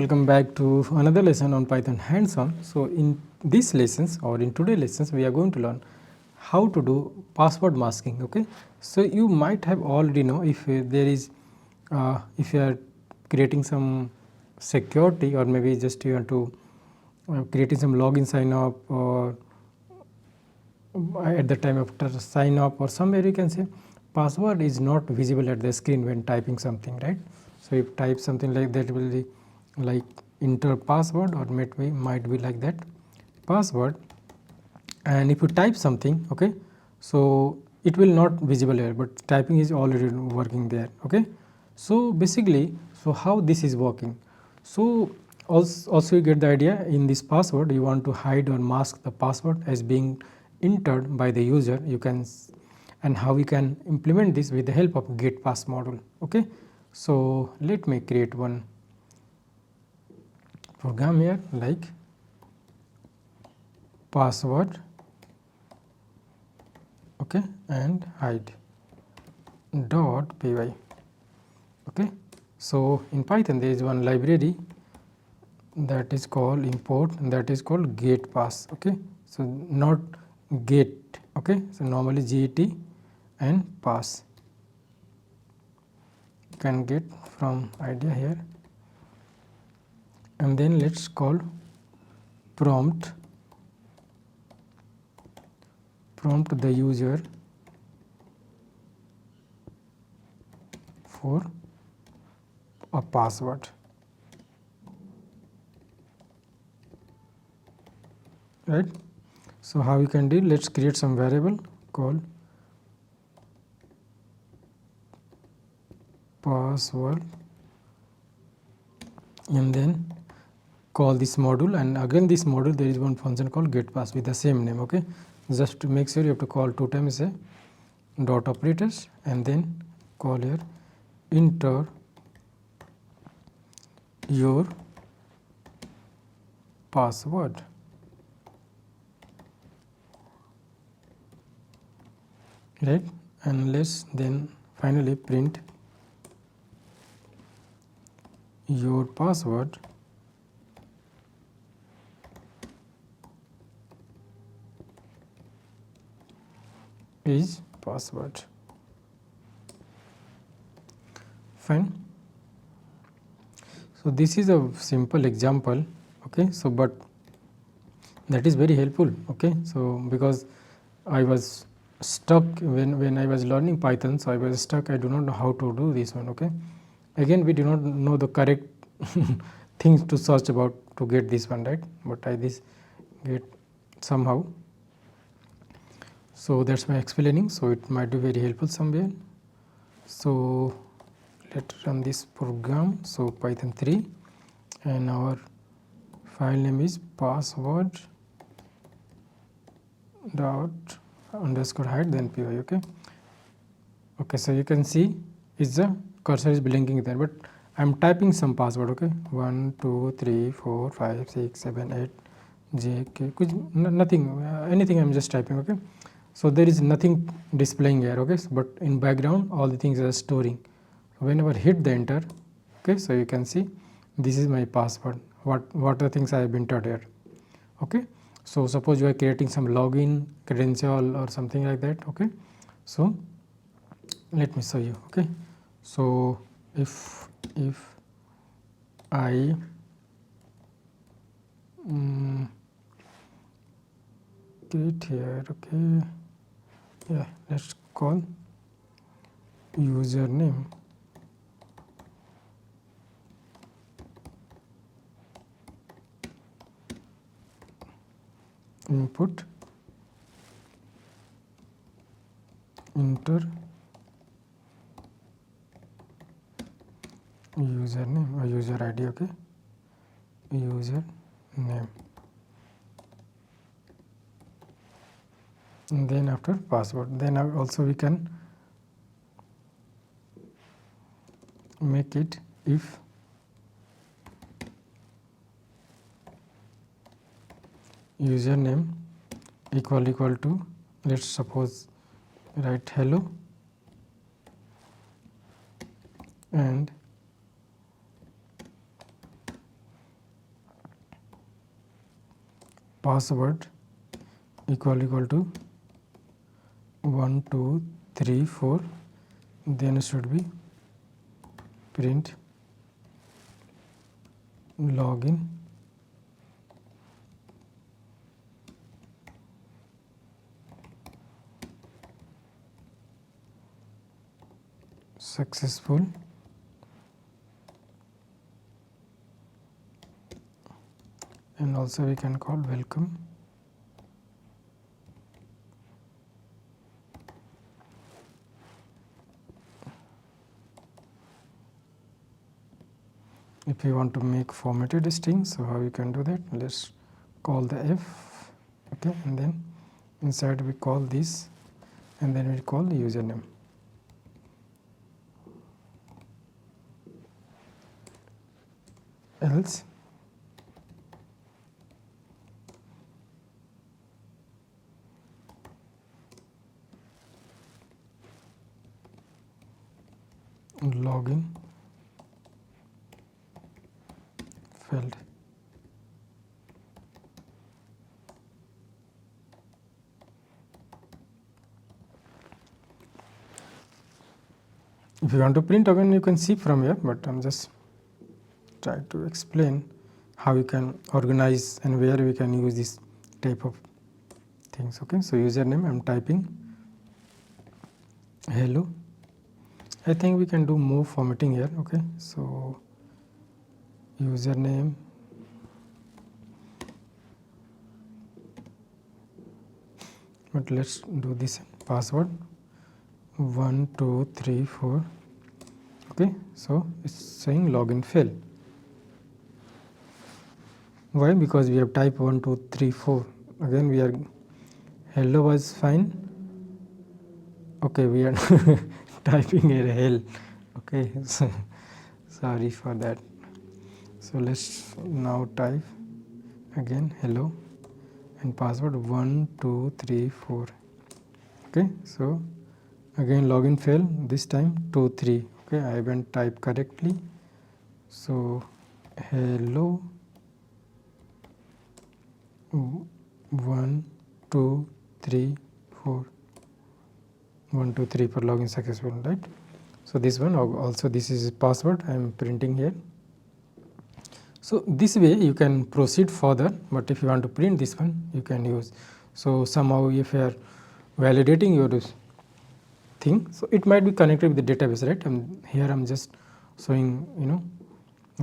welcome back to another lesson on Python hands-on. So in these lessons or in today's lessons we are going to learn how to do password masking. Okay, so you might have already know if there is if you are creating some security or maybe just you want to creating some login sign up or at the time after sign up or somewhere you can say password is not visible at the screen when typing something, right. So if type something like that will be like enter password or might be like that password, and if you type something, okay, so it will not visible here but typing is already working there. Okay, so basically so how this is working, so also you get the idea. In this password you want to hide or mask the password as being entered by the user. You can and how we can implement this with the help of getPass module. Okay, so let me create one program here like password, okay, and hide .py. Okay, so in Python there is one library that is called import, that is called getPass. Okay, so not get, okay, so normally get and pass you can get from idea here, and then let's call prompt the user for a password, right. So how we can do, let's create some variable called password and then call this module, and again this module there is one function called getPass with the same name. Okay, just to make sure you have to call two times a dot operators and then call here enter your password, right, and let's then finally print your password is password. Fine. So this is a simple example. Okay, so but that is very helpful. Okay, so because I was stuck when I was learning Python, so I was stuck. I do not know how to do this one. Okay, again we do not know the correct things to search about to get this one, right, but I this get somehow. So that's my explaining, so it might be very helpful somewhere. So let's run this program. So Python 3 and our file name is password dot underscore hide then py. Okay, okay, so you can see is the cursor is blinking there, but I'm typing some password. Okay, 1 2 3 4 5 6 7 8 jk nothing anything I'm just typing. Okay, so there is nothing displaying here. Okay, so, but in background all the things are storing. Whenever hit the enter, okay, so you can see this is my password, what are the things I have entered here. Okay, so suppose you are creating some login credential or something like that. Okay, so let me show you. Okay, so if I create here, okay, yeah, let's call username input enter username or user ID. Okay, user name and then after password. Then also we can make it if username equal to, let's suppose write hello and password equal to 1 2 3 4, then it should be print login successful, and also we can call welcome. If you want to make formatted string, so how you can do that? Let's call the f, okay, and then inside we call this, and then we call the username. Else login failed. If you want to print again, you can see from here, but I'm just trying to explain how you can organize and where we can use this type of things. Okay, so username, I'm typing hello. I think we can do more formatting here. Okay, so username, but let's do this password 1 2 3 4. Okay, so it's saying login fail. Why? Because we have type 1 2 3 4. Again we are hello was fine. Okay, we are typing a hell. Okay, so sorry for that. So let's now type again hello and password 1 2 3 4. Okay, so again login fail, this time 2 3. Okay, I haven't typed correctly. So hello 1 2 3 4. 1 2 3 for login successful, right? So this one also, this is password I am printing here. So this way you can proceed further, but if you want to print this one, you can use. So somehow if you are validating your thing, so it might be connected with the database, right? And here I'm just showing,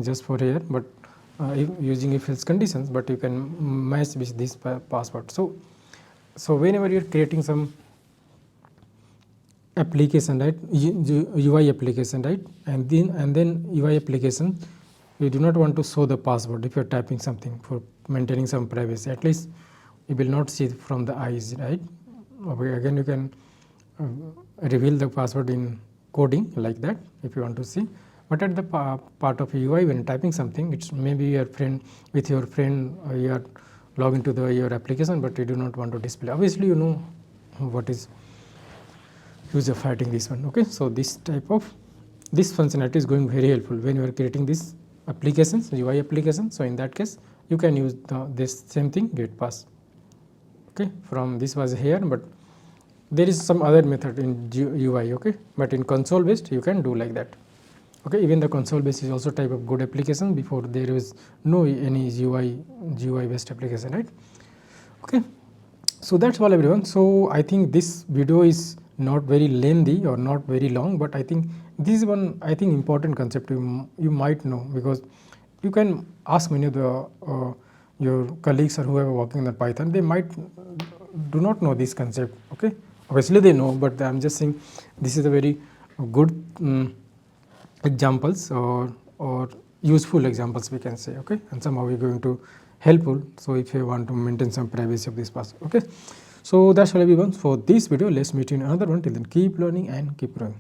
just for here, but using if else conditions, but you can match with this password. So whenever you're creating some application, right, UI application, right, and then UI application, you do not want to show the password if you're typing something for maintaining some privacy. At least you will not see from the eyes, right? Again, you can reveal the password in coding like that if you want to see. But at the part of UI, when typing something, it's maybe your friend, with your friend, you are log into your application, but you do not want to display. Obviously, you know what is use of writing this one. Okay, so this type of this functionality is going very helpful when you are creating these applications, UI applications. So in that case, you can use this same thing, get pass. Okay, from this was here, but there is some other method in UI. Okay, but in console based, you can do like that. Okay, even the console based is also type of good application. Before there is no any GUI based application, right? Okay, so that's all everyone. So I think this video is not very lengthy or not very long, but I think this one, I think important concept you might know, because you can ask many of the your colleagues or whoever working on Python, they might do not know this concept. Okay, obviously they know, but I'm just saying this is a very good examples or useful examples we can say. Okay, and somehow we're going to helpful. So if you want to maintain some privacy of this password. Okay, so that's all everyone for this video. Let's meet in another one. Till then, keep learning and keep growing.